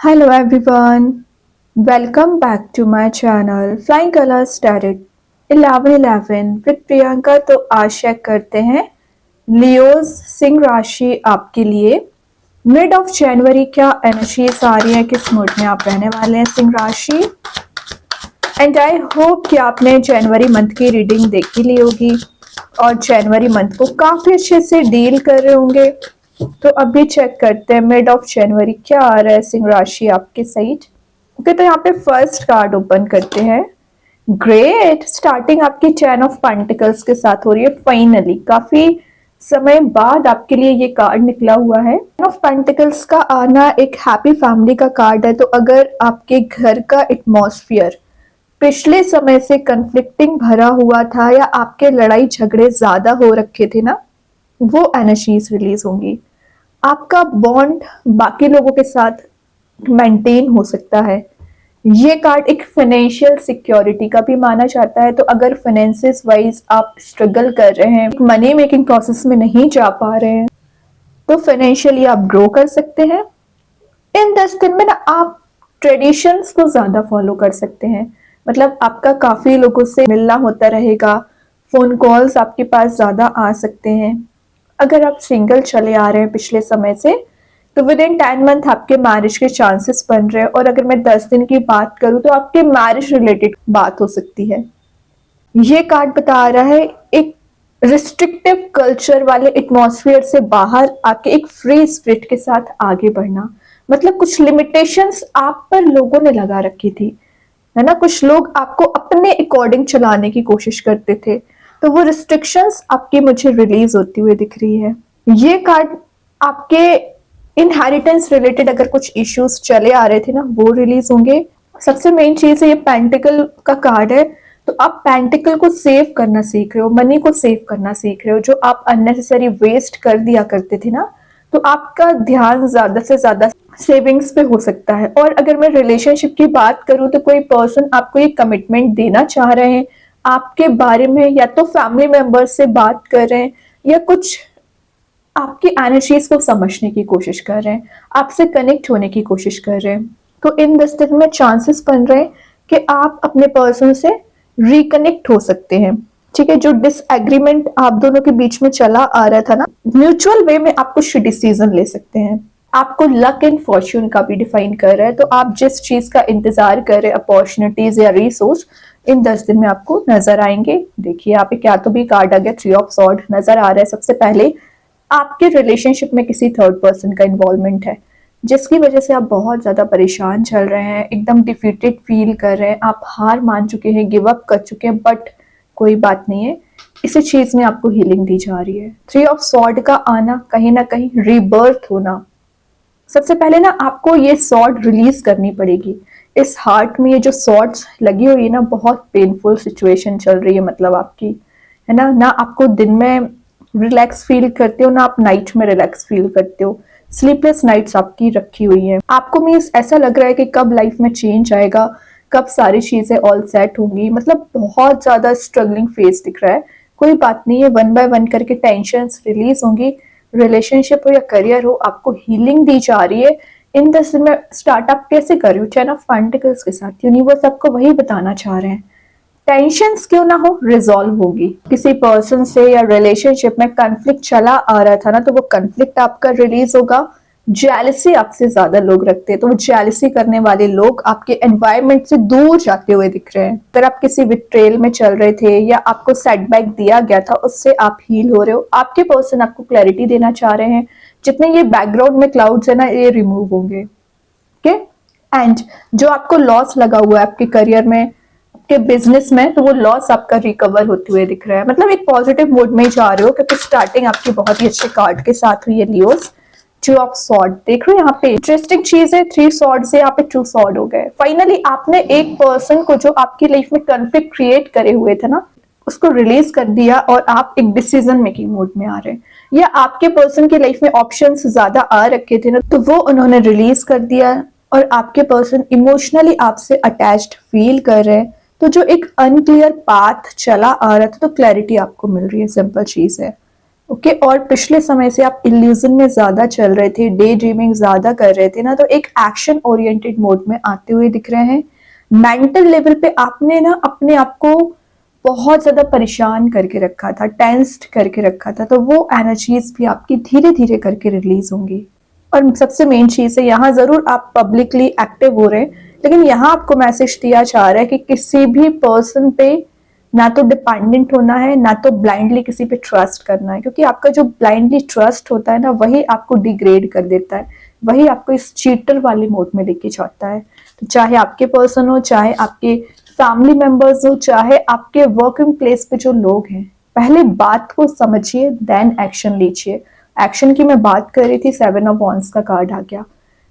Hello everyone, welcome back to my channel Flying Colors Tarot 1111 with Priyanka. तो आज check करते हैं लियोज सिंह राशि आपके लिए मिड ऑफ जनवरी क्या एनर्जीज आ रही है, किस मूड में आप रहने वाले हैं सिंह राशि। एंड आई होप कि आपने जनवरी मंथ की रीडिंग देख ही ली होगी और जनवरी मंथ को काफी अच्छे से डील कर रहे होंगे। तो अभी चेक करते हैं मिड ऑफ जनवरी क्या आ रहा है सिंह राशि आपके साइड। ओके, तो यहाँ पे फर्स्ट कार्ड ओपन करते हैं। ग्रेट, स्टार्टिंग आपकी 10 ऑफ पेंटिकल्स के साथ हो रही है। फाइनली काफी समय बाद आपके लिए ये कार्ड निकला हुआ है। 10 ऑफ पेंटिकल्स का आना एक हैप्पी फैमिली का कार्ड है। तो अगर आपके घर का एटमॉस्फेयर पिछले समय से कंफ्लिक्टिंग भरा हुआ था या आपके लड़ाई झगड़े ज्यादा हो रखे थे ना, वो एनर्जीज रिलीज होंगी। आपका बॉन्ड बाकी लोगों के साथ मेंटेन हो सकता है। ये कार्ड एक फाइनेंशियल सिक्योरिटी का भी माना जाता है। तो अगर फाइनेंसिस वाइज आप स्ट्रगल कर रहे हैं, मनी मेकिंग प्रोसेस में नहीं जा पा रहे हैं, तो फाइनेंशियली आप ग्रो कर सकते हैं। इन 10 दिन में ना आप ट्रेडिशंस को ज्यादा फॉलो कर सकते हैं। मतलब आपका काफी लोगों से मिलना होता रहेगा, फोन कॉल्स आपके पास ज्यादा आ सकते हैं। अगर आप सिंगल चले आ रहे हैं पिछले समय से, तो विद इन 10 मंथ आपके मैरिज के चांसेस बन रहे हैं। और अगर मैं 10 दिन की बात करूं तो आपके मैरिज रिलेटेड बात हो सकती है। ये कार्ड बता रहा है एक रिस्ट्रिक्टिव कल्चर वाले एटमॉस्फेयर से बाहर आके एक फ्री स्पिरिट के साथ आगे बढ़ना। मतलब कुछ लिमिटेशंस आप पर लोगों ने लगा रखी थी, है ना। कुछ लोग आपको अपने अकॉर्डिंग चलाने की कोशिश करते थे, तो वो रिस्ट्रिक्शंस आपकी मुझे रिलीज होती हुई दिख रही है। ये कार्ड आपके इनहेरिटेंस रिलेटेड अगर कुछ इश्यूज चले आ रहे थे ना, वो रिलीज होंगे। सबसे मेन चीज है ये पेंटिकल का कार्ड है। तो आप पेंटिकल को सेव करना सीख रहे हो, मनी को सेव करना सीख रहे हो। जो आप अननेसेसरी वेस्ट कर दिया करते थे ना, तो आपका ध्यान ज्यादा से ज्यादा सेविंग्स पे हो सकता है। और अगर मैं रिलेशनशिप की बात करूं तो कोई पर्सन आपको ये कमिटमेंट देना चाह रहे हैं आपके बारे में, या तो फैमिली मेंबर्स से बात कर रहे हैं या कुछ आपकी एनर्जीज को समझने की कोशिश कर रहे हैं, आपसे कनेक्ट होने की कोशिश कर रहे हैं। तो इन 10 दिन में चांसेस बन रहे हैं कि आप अपने पर्सन से रिकनेक्ट हो सकते हैं। ठीक है, जो डिसएग्रीमेंट आप दोनों के बीच में चला आ रहा था ना, म्यूचुअल वे में आप कुछ डिसीजन ले सकते हैं। आपको लक एंड फॉर्च्यून का भी डिफाइन कर रहा है। तो आप जिस चीज का इंतजार कर रहे हैं, अपॉर्चुनिटीज या रिसोर्स, इन 10 दिन में आपको नजर आएंगे। देखिए यहाँ पे क्या तो भी कार्ड आ गया, 3 ऑफ सॉर्ड नजर आ रहा है। सबसे पहले आपके रिलेशनशिप में किसी थर्ड पर्सन का इन्वॉल्वमेंट है, जिसकी वजह से आप बहुत ज्यादा परेशान चल रहे हैं, एकदम डिफीटेड फील कर रहे हैं, आप हार मान चुके हैं, गिव अप कर चुके हैं। बट कोई बात नहीं है, इसी चीज में आपको हीलिंग दी जा रही है। 3 ऑफ सॉर्ड का आना कहीं ना कहीं रीबर्थ होना। सबसे पहले ना आपको ये सॉर्ड रिलीज करनी पड़ेगी। इस हार्ट में ये जो सॉर्ड्स लगी हुई है ना, बहुत पेनफुल सिचुएशन चल रही है। मतलब आपकी, है ना, ना आपको दिन में रिलैक्स फील करते हो ना आप नाइट में रिलैक्स फील करते हो। स्लीपलेस नाइट्स आपकी रखी हुई हैं। आपको मीन्स ऐसा लग रहा है कि कब लाइफ में चेंज आएगा, कब सारी चीजें ऑल सेट होंगी। मतलब बहुत ज्यादा स्ट्रगलिंग फेस दिख रहा है। कोई बात नहीं है, वन बाय वन करके टेंशन रिलीज होंगी। रिलेशनशिप हो या करियर हो, आपको हीलिंग दी जा रही है। इन 10 दिन में स्टार्टअप कैसे कर रही हो, 10 ऑफ पेंटिकल्स के साथ यूनिवर्स आपको वही बताना चाह रहे हैं। टेंशन्स क्यों ना हो, रिजॉल्व होगी। किसी पर्सन से या रिलेशनशिप में कन्फ्लिक्ट चला आ रहा था ना, तो वो कन्फ्लिक्ट आपका रिलीज होगा। जेलसी आपसे ज्यादा लोग रखते हैं, तो वो जेलसी करने वाले लोग आपके एनवायरनमेंट से दूर जाते हुए दिख रहे हैं। अगर आप किसी विट्रेल में चल रहे थे या आपको सेटबैक दिया गया था, उससे आप हील हो रहे हो। आपके पर्सन आपको क्लैरिटी देना चाह रहे हैं। जितने ये बैकग्राउंड में क्लाउड्स है ना, ये रिमूव होंगे। ओके, एंड जो आपको लॉस लगा हुआ है आपके करियर में, के बिजनेस में, तो वो लॉस आपका रिकवर होते हुए दिख रहा है। मतलब एक पॉजिटिव मूड में जा रहे हो, क्योंकि स्टार्टिंग आपकी बहुत ही अच्छे कार्ड के साथ हुई है लियोस। 2 ऑफ सॉर्ड देख रहे हो यहाँ पे, इंटरेस्टिंग चीज है। 3 सॉर्ड से यहाँ पे 2 सॉर्ड हो गए। फाइनली आपने एक पर्सन को जो आपकी लाइफ में कॉन्फ्लिक्ट क्रिएट करे हुए थे ना, उसको रिलीज कर दिया और आप एक डिसीजन मेकिंग मूड में आ रहे हैं। या आपके पर्सन की लाइफ में ऑप्शंस ज्यादा आ रखे थे ना, तो वो उन्होंने रिलीज कर दिया और आपके पर्सन इमोशनली आपसे अटैच्ड फील कर रहे हैं। तो जो एक अनक्लियर पाथ चला आ रहा था, तो क्लैरिटी आपको मिल रही है। सिंपल चीज है। ओके और पिछले समय से आप इल्यूजन में ज्यादा चल रहे थे, डे ड्रीमिंग ज्यादा कर रहे थे ना, तो एक एक्शन ओरिएंटेड मोड में आते हुए दिख रहे हैं। मेंटल लेवल पे आपने ना अपने आप को बहुत ज्यादा परेशान करके रखा था, टेंस्ड करके रखा था, तो वो एनर्जीज भी आपकी धीरे धीरे करके रिलीज होंगी। और सबसे मेन चीज है, यहाँ जरूर आप पब्लिकली एक्टिव हो रहे हैं, लेकिन यहाँ आपको मैसेज दिया जा रहा है कि किसी भी पर्सन पे ना तो डिपेंडेंट होना है, ना तो ब्लाइंडली किसी पे ट्रस्ट करना है, क्योंकि आपका जो ब्लाइंडली ट्रस्ट होता है ना, वही आपको डिग्रेड कर देता है, वही आपको इस चीटर वाले मोड में लेके जाता है। तो चाहे आपके पर्सन हो, चाहे आपके फैमिली मेंबर्स हो, चाहे आपके वर्किंग प्लेस पे जो लोग हैं, पहले बात को समझिए, देन एक्शन लीजिए। एक्शन की मैं बात कर रही थी, 7 ऑफ वॉन्ड्स का कार्ड आ गया।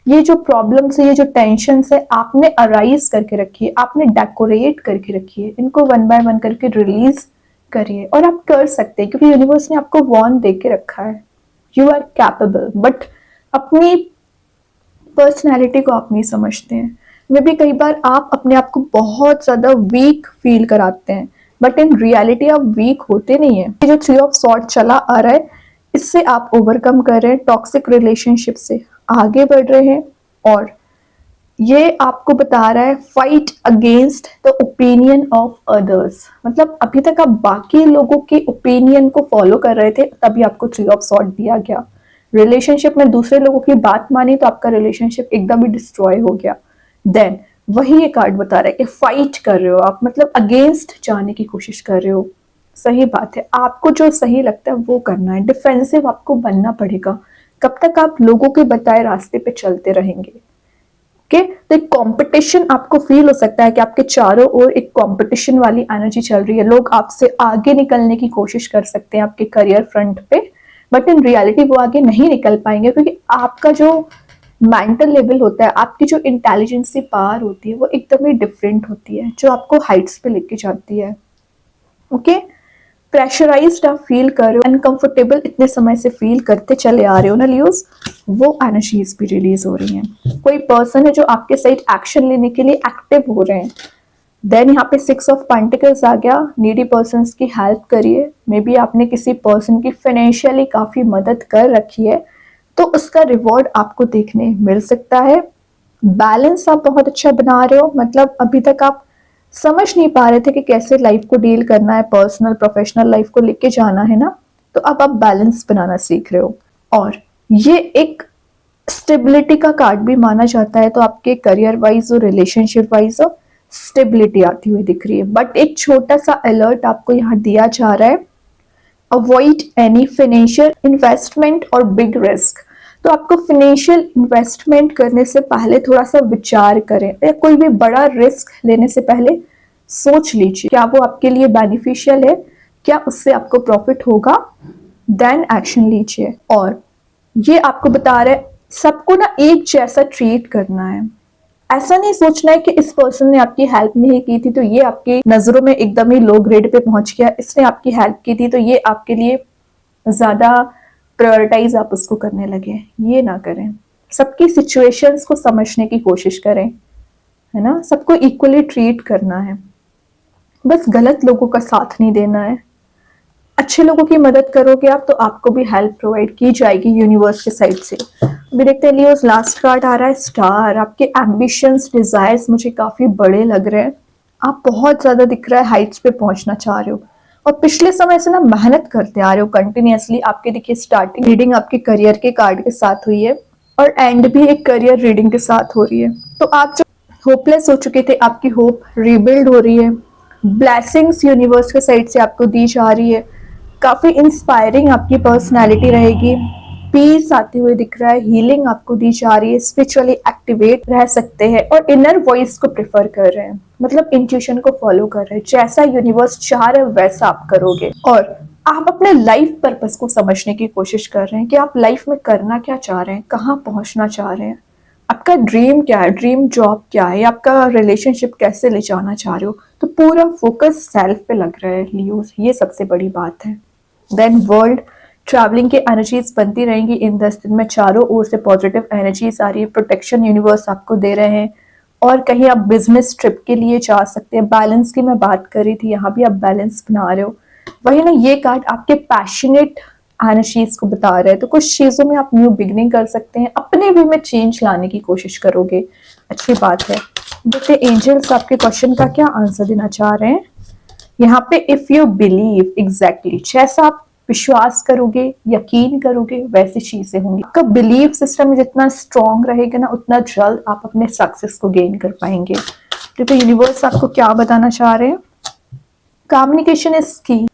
ये जो प्रॉब्लम्स है, ये जो टेंशन है, आपने अराइज करके रखी है, आपने डेकोरेट करके रखी है, इनको वन बाय वन करके रिलीज करिए। और आप कर सकते हैं, क्योंकि यूनिवर्स ने आपको वॉर्न दे के रखा है, यू आर कैपेबल, बट अपनी पर्सनैलिटी को आप नहीं समझते हैं। मे भी कई बार आप अपने आप को बहुत ज्यादा वीक फील कराते हैं, बट इन रियलिटी आप वीक होते नहीं है। ये जो 3 ऑफ सॉर्ड चला आ रहा है, इससे आप ओवरकम कर रहे हैं, टॉक्सिक रिलेशनशिप से आगे बढ़ रहे हैं। और ये आपको बता रहा है fight against the opinion of others, मतलब अभी तक आप बाकी लोगों के ओपिनियन को फॉलो कर रहे थे, तभी आपको 3 ऑफ सॉर्ड दिया गया। रिलेशनशिप में दूसरे लोगों की बात मानी तो आपका रिलेशनशिप एकदम ही डिस्ट्रॉय हो गया। देन वही ये कार्ड बता रहा है कि फाइट कर रहे हो आप, मतलब अगेंस्ट जाने की कोशिश कर रहे हो। सही बात है, आपको जो सही लगता है वो करना है, डिफेंसिव आपको बनना पड़ेगा। कब तक आप लोगों के बताए रास्ते पे चलते रहेंगे? ओके, तो एक कंपटीशन आपको फील हो सकता है कि आपके चारों ओर एक कंपटीशन वाली एनर्जी चल रही है, लोग आपसे आगे निकलने की कोशिश कर सकते हैं आपके करियर फ्रंट पे, बट इन रियलिटी वो आगे नहीं निकल पाएंगे, क्योंकि आपका जो मेंटल लेवल होता है, आपकी जो इंटेलिजेंसी पावर होती है, वो एकदम ही डिफरेंट होती है, जो आपको हाइट्स पे लेके जाती है। ओके, प्रेशराइज्ड आप फील कर रहे हो, अनकंफर्टेबल इतने समय से फील करते चले आ रहे हो ना लियोस, वो एनर्जीज भी रिलीज हो रही हैं। कोई पर्सन है जो आपके साइड एक्शन लेने के लिए एक्टिव हो रहे हैं। देन यहाँ पे 6 ऑफ पेंटिकल्स आ गया, नीडी पर्सन्स की हेल्प करिए। मे बी आपने किसी पर्सन की फाइनेंशियली काफी मदद कर रखी है, तो उसका रिवॉर्ड आपको देखने मिल सकता है। बैलेंस आप बहुत अच्छा बना रहे हो, मतलब अभी तक आप समझ नहीं पा रहे थे कि कैसे लाइफ को डील करना है, पर्सनल प्रोफेशनल लाइफ को लेके जाना है ना, तो अब आप बैलेंस बनाना सीख रहे हो। और ये एक स्टेबिलिटी का कार्ड भी माना जाता है, तो आपके करियर वाइज और रिलेशनशिप वाइज स्टेबिलिटी आती हुई दिख रही है। बट एक छोटा सा अलर्ट आपको यहाँ दिया जा रहा है, अवॉइड एनी फाइनेंशियल इन्वेस्टमेंट और बिग रिस्क। तो आपको फाइनेंशियल इन्वेस्टमेंट करने से पहले थोड़ा सा विचार करें, या कोई भी बड़ा रिस्क लेने से पहले सोच लीजिए क्या वो आपके लिए बेनिफिशियल है, क्या उससे आपको प्रॉफिट होगा, देन एक्शन लीजिए। और ये आपको बता रहे सबको ना एक जैसा ट्रीट करना है। ऐसा नहीं सोचना है कि इस पर्सन ने आपकी हेल्प नहीं की थी तो ये आपकी नजरों में एकदम ही लो ग्रेड पे पहुंच गया, इसने आपकी हेल्प की थी तो ये आपके लिए ज्यादा प्रायोरिटाइज आप उसको करने लगे। ये ना करें, सबकी सिचुएशंस को समझने की कोशिश करें, है ना, सबको इक्वली ट्रीट करना है, बस गलत लोगों का साथ नहीं देना है। अच्छे लोगों की मदद करोगे आप तो आपको भी हेल्प प्रोवाइड की जाएगी यूनिवर्स के साइड से। अभी देखते हैं लियोस, लास्ट कार्ड आ रहा है स्टार। आपके एम्बिशंस डिजायर्स मुझे काफी बड़े लग रहे हैं, आप बहुत ज्यादा दिख रहा है हाइट्स पे पहुंचना चाह रहे हो, और पिछले समय से ना मेहनत करते आ रहे हो कंटिन्यूअसली। आपके देखिए स्टार्टिंग रीडिंग आपके करियर के कार्ड के साथ हुई है, और एंड भी एक करियर रीडिंग के साथ हो रही है। तो आप जो होपलेस हो चुके थे, आपकी होप रीबिल्ड हो रही है, ब्लेसिंग्स यूनिवर्स के साइड से आपको दी जा रही है, काफी इंस्पायरिंग आपकी पर्सनैलिटी रहेगी, पीस आते हुए दिख रहा है, हीलिंग आपको दी जा रही है, स्पिरिचुअली एक्टिवेट रह सकते हैं, और इनर वॉइस को प्रेफर कर रहे हैं, मतलब इंट्यूशन को फॉलो कर रहे हैं, जैसा यूनिवर्स चाह रहा है वैसा आप करोगे। और आप अपने लाइफ पर्पस को समझने की कोशिश कर रहे हैं कि आप लाइफ में करना क्या चाह रहे हैं, कहाँ पहुंचना चाह रहे हैं, आपका ड्रीम क्या है, ड्रीम जॉब क्या है, आपका रिलेशनशिप कैसे ले जाना चाह रहे हो। तो पूरा फोकस सेल्फ पे लग रहा है लियोस, ये सबसे बड़ी बात है। देन वर्ल्ड ट्रैवलिंग की एनर्जीज बनती रहेंगी इन 10 दिन में, चारों ओर से पॉजिटिव एनर्जीज आ रही है, प्रोटेक्शन यूनिवर्स आपको दे रहे हैं, और कहीं आप बिजनेस ट्रिप के लिए जा सकते हैं। बैलेंस की मैं बात कर रही थी, यहाँ भी आप बैलेंस बना रहे हो। वही ना, ये कार्ड आपके पैशनेट एनर्जीज को बता रहा है। तो कुछ चीज़ों में आप न्यू बिगनिंग कर सकते हैं, अपने वे में चेंज लाने की कोशिश करोगे, अच्छी बात है। देखते एंजल्स आपके क्वेश्चन का क्या आंसर देना चाह रहे हैं। यहाँ पे इफ यू बिलीव, एग्जैक्टली जैसा आप विश्वास करोगे, यकीन करोगे, वैसी चीजें होंगी। आपका बिलीव सिस्टम जितना स्ट्रांग रहेगा ना, उतना जल्द आप अपने सक्सेस को गेन कर पाएंगे। तो यूनिवर्स आपको क्या बताना चाह रहे हैं, कम्युनिकेशन इज की।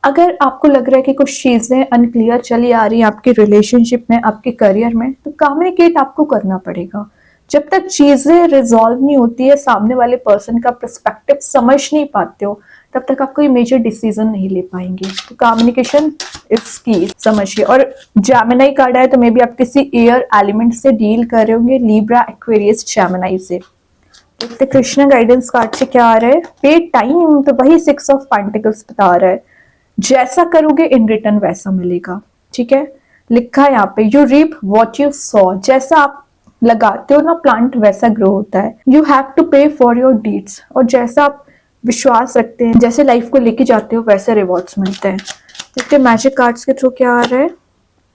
अगर आपको लग रहा है कि कुछ चीजें अनक्लियर चली आ रही है आपके रिलेशनशिप में, आपके करियर में, तो कम्युनिकेट आपको करना पड़ेगा। जब तक चीजें रिजॉल्व नहीं होती है, सामने वाले पर्सन का पर्सपेक्टिव समझ नहीं पाते हो, तब तक आप कोई मेजर डिसीजन नहीं ले पाएंगे। तो कम्युनिकेशन इज की, समझिए। और जेमिनी कार्ड है तो मे बी आप किसी एयर एलिमेंट से डील कर रहे होंगे, लिब्रा, एक्वेरियस, जेमिनी से। देखते कृष्ण गाइडेंस कार्ड से क्या आ रहा है, पे टाइम, तो वही 6 ऑफ पेंटिकल्स बता रहा है। जैसा करोगे इन रिटर्न वैसा मिलेगा, ठीक है। लिखा है यहाँ पे, you reap what you sow, जैसा आप लगाते हो ना प्लांट वैसा ग्रो होता है। यू हैव टू पे फॉर योर डीड्स, और जैसा आप विश्वास रखते हैं, जैसे लाइफ को लेके जाते हो, वैसे रिवॉर्ड्स मिलते हैं। देखते मैजिक कार्ड्स के थ्रू क्या आ रहा है।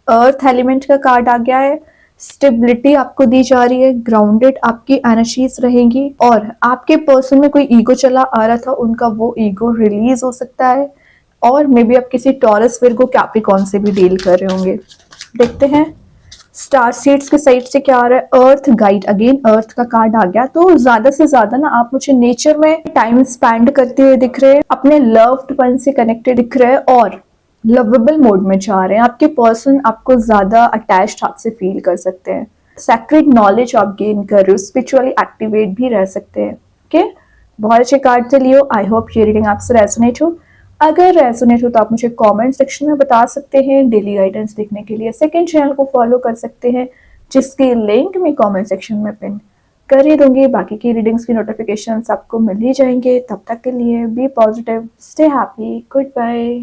अर्थ एलिमेंट का कार्ड आ गया है, स्टेबिलिटी आपको दी जा रही है, ग्राउंडेड आपकी एनर्जीज रहेंगी, और आपके पर्सन में कोई ईगो चला आ रहा था, उनका वो ईगो रिलीज हो सकता है। और मे बी आप किसी टॉरस, विर्गो, कैप्रिकॉर्न से भी डील कर रहे होंगे। देखते हैं स्टार सीड्स के साइड से क्या आ रहा है, अर्थ गाइड, अगेन अर्थ का कार्ड आ गया। तो ज्यादा से ज्यादा ना आप मुझे नेचर में टाइम स्पेंड करते हुए दिख रहे हैं, अपने लव्ड वन से कनेक्टेड दिख रहे हैं, और लवेबल मोड में जा रहे हैं। आपके पर्सन आपको ज्यादा अटैच्ड आपसे फील कर सकते हैं। सेक्रेड नॉलेज आप गेन कर रहे हो, स्पिरिचुअली एक्टिवेट भी रह सकते हैं। ओके, बहुत अच्छे कार्ड थे लियो। आई होप ये रीडिंग आपसे रेजोनेट हो। अगर रेजोनेट हो तो आप मुझे कमेंट सेक्शन में बता सकते हैं। डेली गाइडेंस देखने के लिए सेकंड चैनल को फॉलो कर सकते हैं, जिसकी लिंक मैं कमेंट सेक्शन में पिन कर ही दूंगी। बाकी की रीडिंग्स की नोटिफिकेशंस आपको मिल ही जाएंगे। तब तक के लिए be positive, stay happy, good bye.